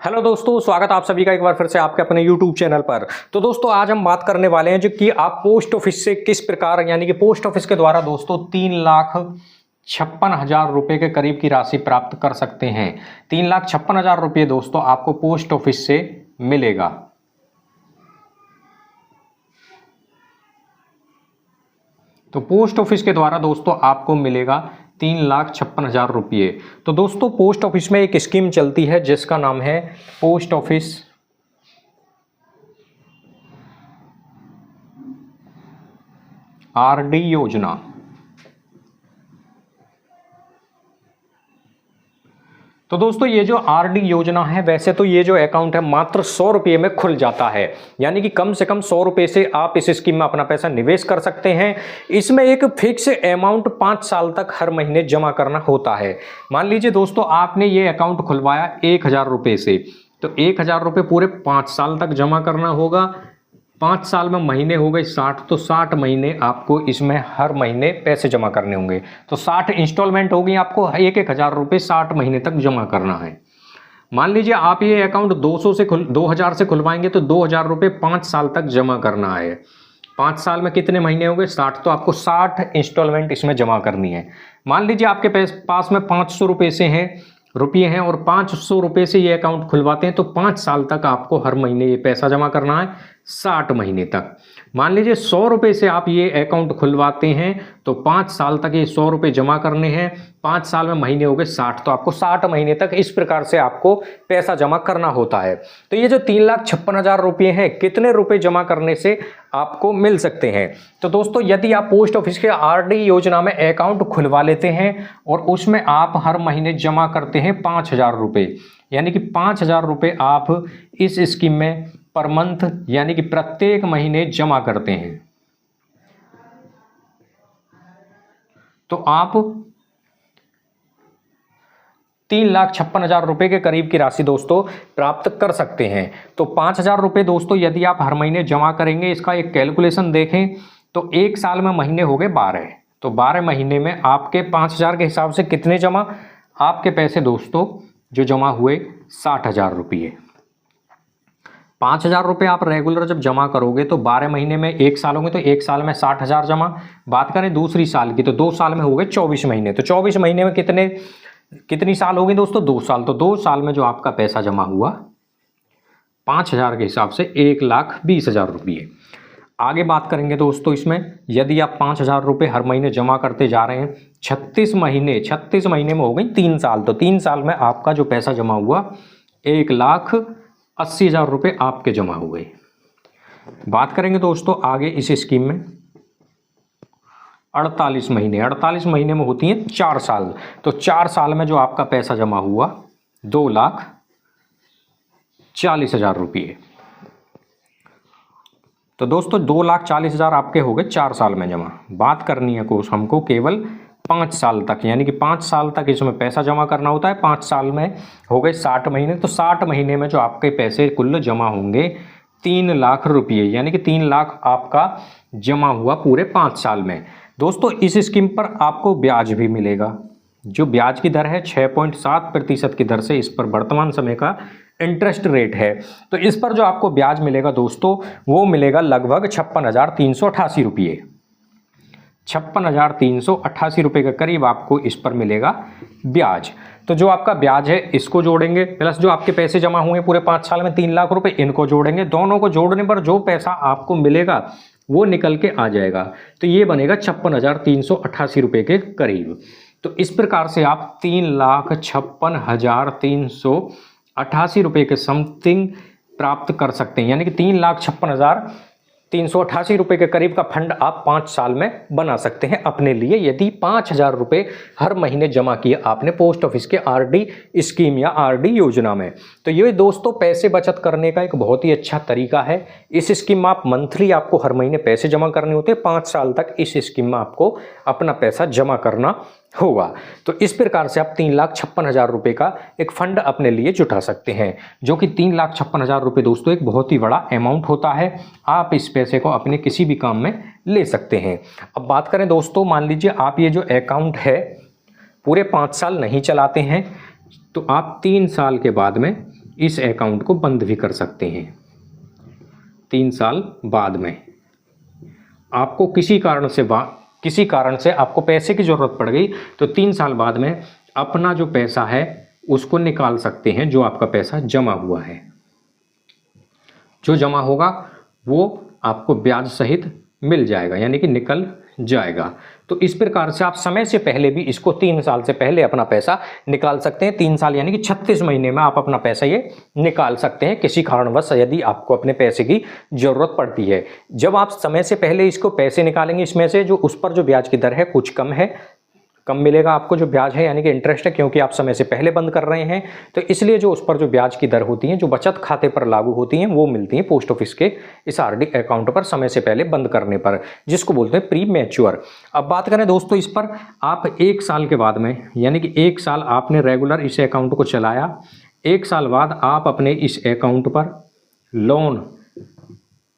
Hello दोस्तों, स्वागत आप सभी का एक बार फिर से आपके अपने YouTube चैनल पर। तो दोस्तों आज हम बात करने वाले हैं जो कि आप पोस्ट ऑफिस से किस प्रकार यानी कि पोस्ट ऑफिस के द्वारा दोस्तों 3,56,000 रुपये के करीब की राशि प्राप्त कर सकते हैं। 3,56,000 रुपये दोस्तों आपको पोस्ट ऑफिस से मिलेगा। तो पोस्ट ऑफिस के द्वारा दोस्तों आपको मिलेगा 3,56,000 रुपये। तो दोस्तों पोस्ट ऑफिस में एक स्कीम चलती है जिसका नाम है पोस्ट ऑफिस आरडी योजना। तो दोस्तों ये जो आरडी योजना है, वैसे तो ये जो अकाउंट है मात्र 100 रुपये में खुल जाता है, यानी कि कम से कम 100 रुपये से आप इस स्कीम में अपना पैसा निवेश कर सकते हैं। इसमें एक फिक्स अमाउंट 5 साल तक हर महीने जमा करना होता है। मान लीजिए दोस्तों आपने ये अकाउंट खुलवाया 1,000 रुपये से, तो 1,000 रुपये पूरे 5 साल तक जमा करना होगा। 5 साल में महीने हो गए 60, तो 60 महीने आपको इसमें हर महीने पैसे जमा करने होंगे। तो 60 इंस्टॉलमेंट होगी, आपको 1,000 रुपये 60 महीने तक जमा करना है। मान लीजिए आप ये अकाउंट 2,000 से खुलवाएंगे तो 2,000 रुपये 5 साल तक जमा करना है। 5 साल में कितने महीने हो गए 60, तो आपको 60 इंस्टॉलमेंट इसमें जमा करनी है। मान लीजिए आपके पास में 500 रुपये हैं और 500 रुपये से ये अकाउंट खुलवाते हैं, तो 5 साल तक आपको हर महीने ये पैसा जमा करना है, 60 महीने तक। मान लीजिए 100 रुपये से आप ये अकाउंट खुलवाते हैं तो 5 साल तक ये 100 रुपये जमा करने हैं। 5 साल में महीने हो गए 60, तो आपको 60 महीने तक इस प्रकार से आपको पैसा जमा करना होता है। तो ये जो 3,56,000 रुपये हैं, कितने रुपए जमा करने से आपको मिल सकते हैं? तो दोस्तों यदि आप पोस्ट ऑफिस के आरडी योजना में अकाउंट खुलवा लेते हैं और उसमें आप हर महीने जमा करते हैं 5,000 रुपये, यानी कि 5,000 रुपये आप इस स्कीम में पर मंथ यानी कि प्रत्येक महीने जमा करते हैं, तो आप 3,56,000 रुपये के करीब की राशि दोस्तों प्राप्त कर सकते हैं। तो 5,000 रुपये दोस्तों यदि आप हर महीने जमा करेंगे, इसका एक कैलकुलेशन देखें तो 1 साल में महीने हो गए 12, तो 12 महीने में आपके 5,000 के हिसाब से कितने जमा, आपके पैसे दोस्तों जो जमा हुए 60,000 रुपये। 5,000 रुपये आप रेगुलर जब जमा करोगे तो 12 महीने में 1 साल होंगे, तो 1 साल में 60,000 जमा। बात करें दूसरी साल की तो 2 साल में हो गए 24 महीने, तो 24 महीने में कितनी साल होगी दोस्तों, 2 साल। तो 2 साल में जो आपका पैसा जमा हुआ 5,000 के हिसाब से 1,20,000 रुपये। आगे बात करेंगे दोस्तों इसमें, यदि आप 5,000 रुपये हर महीने जमा करते जा रहे हैं 36 महीने में हो गई 3 साल, तो 3 साल में आपका जो पैसा जमा हुआ 1,80,000 रुपये आपके जमा हुए। बात करेंगे दोस्तों आगे इस स्कीम में 48 महीने में होती हैं 4 साल, तो 4 साल में जो आपका पैसा जमा हुआ 2,40,000 रुपये। तो दोस्तों 2,40,000 आपके हो गए 4 साल में जमा। बात करनी है कोर्स हमको केवल 5 साल तक, यानी कि 5 साल तक इसमें पैसा जमा करना होता है। 5 साल में हो गए 60 महीने, तो 60 महीने में जो आपके पैसे कुल जमा होंगे 3 लाख रुपये, यानी कि 3 लाख आपका जमा हुआ पूरे 5 साल में। दोस्तों इस स्कीम पर आपको ब्याज भी मिलेगा, जो ब्याज की दर है 6.7% की दर से इस पर वर्तमान समय का इंटरेस्ट रेट है। तो इस पर जो आपको ब्याज मिलेगा दोस्तों वो मिलेगा लगभग 56,388 रुपये। 56,388 रुपये के करीब आपको इस पर मिलेगा ब्याज। तो जो आपका ब्याज है इसको जोड़ेंगे, प्लस जो आपके पैसे जमा हुए पूरे 5 साल में 3 लाख रुपए, इनको जोड़ेंगे। दोनों को जोड़ने पर जो पैसा आपको मिलेगा वो निकल के आ जाएगा, तो ये बनेगा 56,388 रुपये के करीब। तो इस प्रकार से आप 3,56,388 रुपये के समथिंग प्राप्त कर सकते हैं, यानी कि 3,56,388 रुपये के करीब का फंड आप 5 साल में बना सकते हैं अपने लिए, यदि 5,000 रुपये हर महीने जमा किए आपने पोस्ट ऑफिस के आरडी स्कीम या आरडी योजना में। तो ये दोस्तों पैसे बचत करने का एक बहुत ही अच्छा तरीका है। इस स्कीम में आप मंथली आपको हर महीने पैसे जमा करने होते हैं, 5 साल तक इस स्कीम में आपको अपना पैसा जमा करना होगा। तो इस प्रकार से आप 3,56,000 रुपये का एक फंड अपने लिए जुटा सकते हैं, जो कि 3,56,000 रुपये दोस्तों एक बहुत ही बड़ा अमाउंट होता है। आप इस पैसे को अपने किसी भी काम में ले सकते हैं। अब बात करें दोस्तों, मान लीजिए आप ये जो अकाउंट है पूरे 5 साल नहीं चलाते हैं, तो आप 3 साल के बाद में इस अकाउंट को बंद भी कर सकते हैं। 3 साल बाद में आपको किसी कारण से आपको पैसे की ज़रूरत पड़ गई तो 3 साल बाद में अपना जो पैसा है उसको निकाल सकते हैं, जो आपका पैसा जमा हुआ है। जो जमा होगा वो आपको ब्याज सहित मिल जाएगा, यानी कि निकल जाएगा। तो इस प्रकार से आप समय से पहले भी इसको 3 साल से पहले अपना पैसा निकाल सकते हैं। 3 साल यानी कि 36 महीने में आप अपना पैसा ये निकाल सकते हैं, किसी कारणवश यदि आपको अपने पैसे की ज़रूरत पड़ती है। जब आप समय से पहले इसको पैसे निकालेंगे, इसमें से जो उस पर जो ब्याज की दर है कुछ कम मिलेगा आपको, जो ब्याज है यानी कि इंटरेस्ट है, क्योंकि आप समय से पहले बंद कर रहे हैं। तो इसलिए जो उस पर जो ब्याज की दर होती है, जो बचत खाते पर लागू होती हैं, वो मिलती हैं पोस्ट ऑफिस के इस आरडी अकाउंट पर समय से पहले बंद करने पर, जिसको बोलते हैं प्री मैच्योर। अब बात करें दोस्तों इस पर, आप 1 साल के बाद में, यानी कि 1 साल आपने रेगुलर इस अकाउंट को चलाया, 1 साल बाद आप अपने इस अकाउंट पर लोन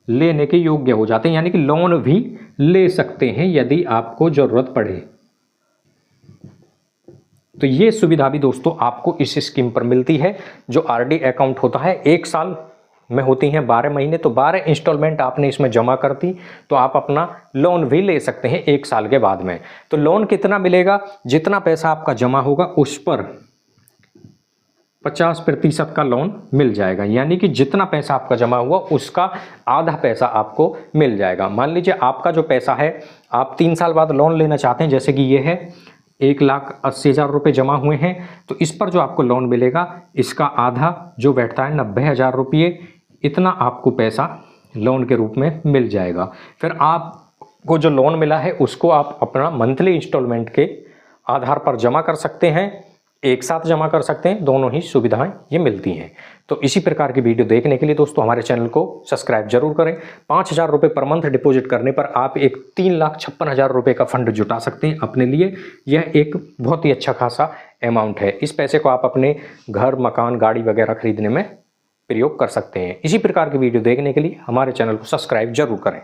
लेने के योग्य हो जाते हैं, यानी कि लोन भी ले सकते हैं यदि आपको ज़रूरत पड़े। तो ये सुविधा भी दोस्तों आपको इस स्कीम पर मिलती है। जो आरडी अकाउंट होता है 1 साल में होती हैं 12 महीने, तो 12 इंस्टॉलमेंट आपने इसमें जमा कर दी तो आप अपना लोन भी ले सकते हैं 1 साल के बाद में। तो लोन कितना मिलेगा? जितना पैसा आपका जमा होगा उस पर 50% का लोन मिल जाएगा, यानी कि जितना पैसा आपका जमा हुआ उसका आधा पैसा आपको मिल जाएगा। मान लीजिए आपका जो पैसा है आप 3 साल बाद लोन लेना चाहते हैं, जैसे कि ये है 1,80,000 रुपये जमा हुए हैं, तो इस पर जो आपको लोन मिलेगा इसका आधा जो बैठता है 90,000 रुपये, इतना आपको पैसा लोन के रूप में मिल जाएगा। फिर आपको जो लोन मिला है उसको आप अपना मंथली इंस्टॉलमेंट के आधार पर जमा कर सकते हैं, एक साथ जमा कर सकते हैं, दोनों ही सुविधाएं ये मिलती हैं। तो इसी प्रकार की वीडियो देखने के लिए दोस्तों हमारे चैनल को सब्सक्राइब जरूर करें। 5,000 रुपये पर मंथ डिपॉजिट करने पर आप एक 3,56,000 रुपये का फंड जुटा सकते हैं अपने लिए। यह एक बहुत ही अच्छा खासा अमाउंट है। इस पैसे को आप अपने घर, मकान, गाड़ी वगैरह खरीदने में प्रयोग कर सकते हैं। इसी प्रकार की वीडियो देखने के लिए हमारे चैनल को सब्सक्राइब जरूर करें।